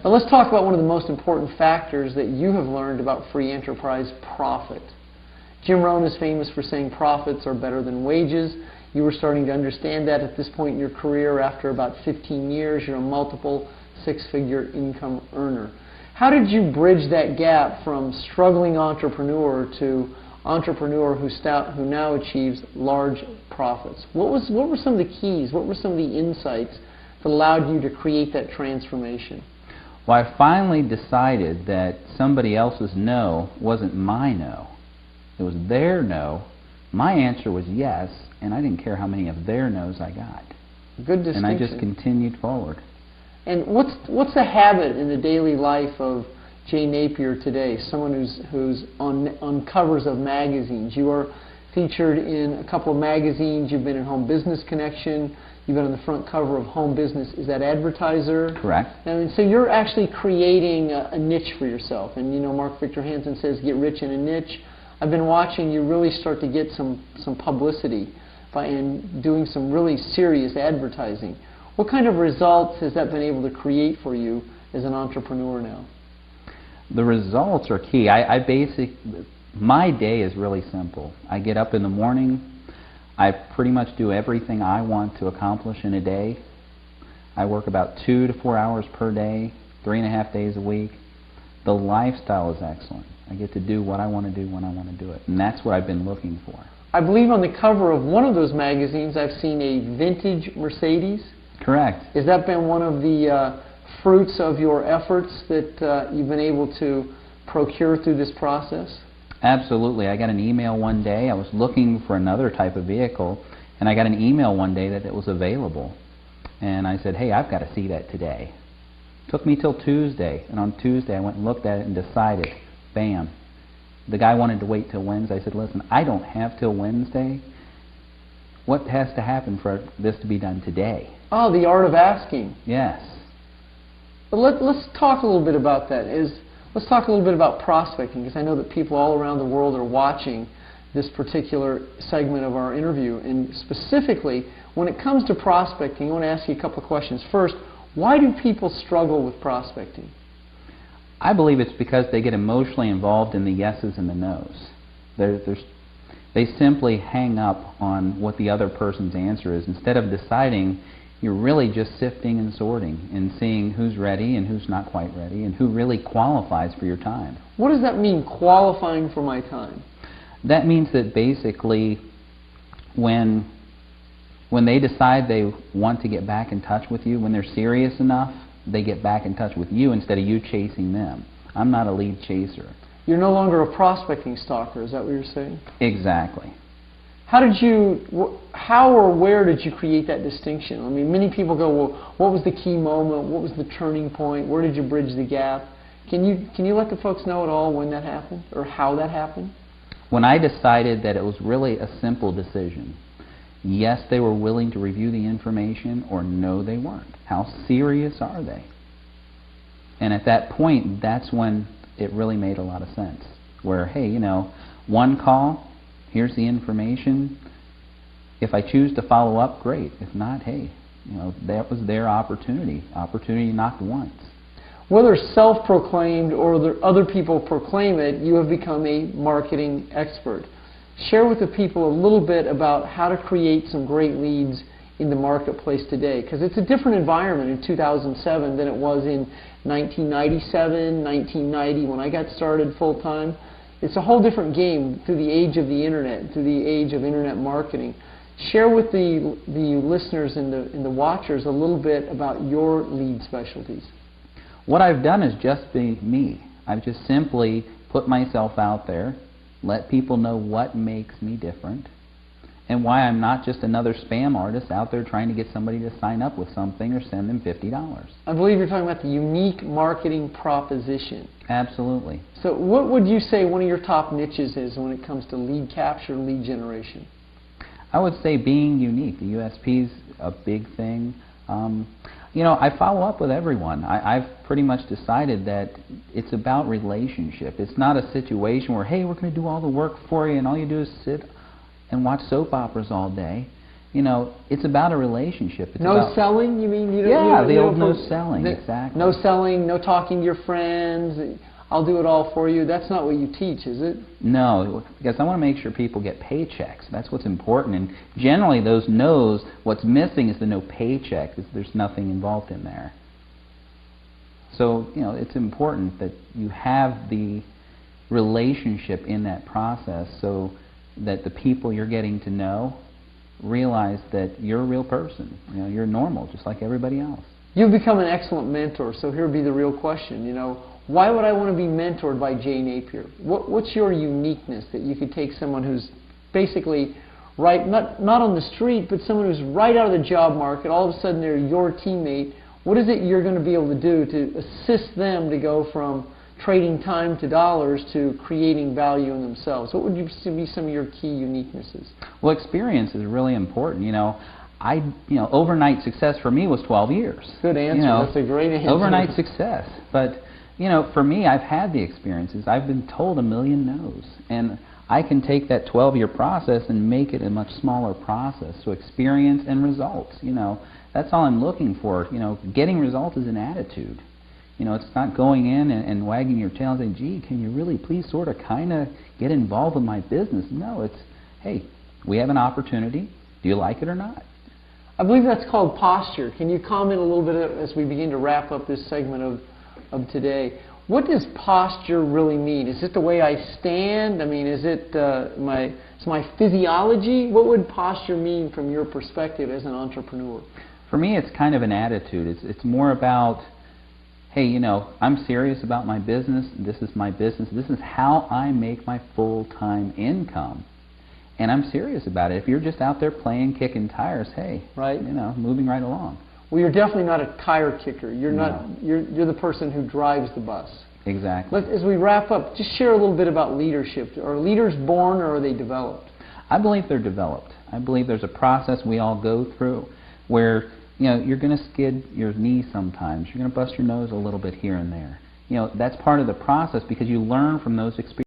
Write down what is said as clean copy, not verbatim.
Now let's talk about one of the most important factors that you have learned about free enterprise: profit. Jim Rohn is famous for saying profits are better than wages. You were starting to understand that at this point in your career. After about 15 years, you're a multiple six-figure income earner. How did you bridge that gap from struggling entrepreneur to entrepreneur who now achieves large profits? What were some of the keys? What were some of the insights that allowed you to create that transformation? Well, I finally decided that somebody else's no wasn't my no. It was their no. My answer was yes, and I didn't care how many of their no's I got. Good distinction. And I just continued forward. And what's the habit in the daily life of Jay NaPier today? Someone who's on covers of magazines. You are featured in a couple of magazines. You've been in Home Business Connection. You've been on the front cover of Home Business. Is that Advertiser? Correct. And so you're actually creating a niche for yourself. And you know, Mark Victor Hansen says, get rich in a niche. I've been watching you really start to get some publicity and doing some really serious advertising. What kind of results has that been able to create for you as an entrepreneur now? The results are key. My day is really simple. I get up in the morning. I pretty much do everything I want to accomplish in a day. I work about 2 to 4 hours per day, 3.5 days a week. The lifestyle is excellent. I get to do what I want to do when I want to do it. And that's what I've been looking for. I believe on the cover of one of those magazines I've seen a vintage Mercedes. Correct. Has that been one of the fruits of your efforts that you've been able to procure through this process? Absolutely. I got an email one day. I was looking for another type of vehicle, and I got an email one day that it was available. And I said, hey, I've got to see that today. It took me till Tuesday, and on Tuesday I went and looked at it and decided. Bam. The guy wanted to wait till Wednesday. I said, listen, I don't have till Wednesday. What has to happen for this to be done today? Oh, the art of asking. Yes. But let's talk a little bit about that. Let's talk a little bit about prospecting, because I know that people all around the world are watching this particular segment of our interview. And specifically, when it comes to prospecting, I want to ask you a couple of questions. First, why do people struggle with prospecting? I believe it's because they get emotionally involved in the yeses and the nos. They simply hang up on what the other person's answer is. Instead of deciding, you're really just sifting and sorting and seeing who's ready and who's not quite ready and who really qualifies for your time. What does that mean, qualifying for my time? That means that basically when they decide they want to get back in touch with you, when they're serious enough, they get back in touch with you instead of you chasing them. I'm not a lead chaser. You're no longer a prospecting stalker, is that what you're saying? Exactly. How or where did you create that distinction? I mean, many people go, well, what was the key moment? What was the turning point? Where did you bridge the gap? Can you let the folks know at all when that happened or how that happened? When I decided that it was really a simple decision. Yes, they were willing to review the information, or no, they weren't. How serious are they? And at that point, that's when it really made a lot of sense. Where, hey, you know, one call, here's the information. If I choose to follow up, great. If not, hey, you know, that was their opportunity. Opportunity knocked once. Whether self-proclaimed or other people proclaim it, you have become a marketing expert. Share with the people a little bit about how to create some great leads in the marketplace today, because it's a different environment in 2007 than it was in 1997, 1990 when I got started full-time. It's a whole different game through the age of the internet, through the age of internet marketing. Share with the listeners and the watchers a little bit about your lead specialties. What I've done is just be me. I've just simply put myself out there, let people know what makes me different, and why I'm not just another spam artist out there trying to get somebody to sign up with something or send them $50. I believe you're talking about the unique marketing proposition. Absolutely. So what would you say one of your top niches is when it comes to lead capture, lead generation? I would say being unique. The USP is a big thing. You know, I follow up with everyone. I've pretty much decided that it's about relationship. It's not a situation where, hey, we're going to do all the work for you and all you do is sit and watch soap operas all day. it's about a relationship. It's No about selling, you mean? Yeah, the old no selling, exactly. No selling, no talking to your friends, I'll do it all for you. That's not what you teach, is it? No, because I want to make sure people get paychecks. That's what's important. And generally those no's, what's missing is the no paycheck, because there's nothing involved in there. So, it's important that you have the relationship in that process so that the people you're getting to know realize that you're a real person. You're normal, just like everybody else. You've become an excellent mentor, so here would be the real question. Why would I want to be mentored by Jay NaPier? What's your uniqueness that you could take someone who's basically not on the street, but someone who's right out of the job market, all of a sudden they're your teammate. What is it you're going to be able to do to assist them to go from trading time to dollars to creating value in themselves? What would be some of your key uniquenesses? Well, experience is really important. Overnight success for me was 12 years. Good answer. That's a great answer. Overnight success. But, for me, I've had the experiences. I've been told a million no's. And I can take that 12-year process and make it a much smaller process. So experience and results, that's all I'm looking for. Getting results is an attitude. It's not going in and wagging your tail and saying, gee, can you really please sort of kind of get involved with my business? No, it's, hey, we have an opportunity. Do you like it or not? I believe that's called posture. Can you comment a little bit as we begin to wrap up this segment of today? What does posture really mean? Is it the way I stand? I mean, is it my physiology? What would posture mean from your perspective as an entrepreneur? For me, it's kind of an attitude. It's more about, hey, I'm serious about my business. This is my business. This is how I make my full-time income. And I'm serious about it. If you're just out there playing, kicking tires, hey, right. Moving right along. Well, you're definitely not a tire kicker. You're not. You're the person who drives the bus. Exactly. As we wrap up, just share a little bit about leadership. Are leaders born or are they developed? I believe they're developed. I believe there's a process we all go through where you're going to skid your knee sometimes. You're going to bust your nose a little bit here and there. That's part of the process because you learn from those experiences.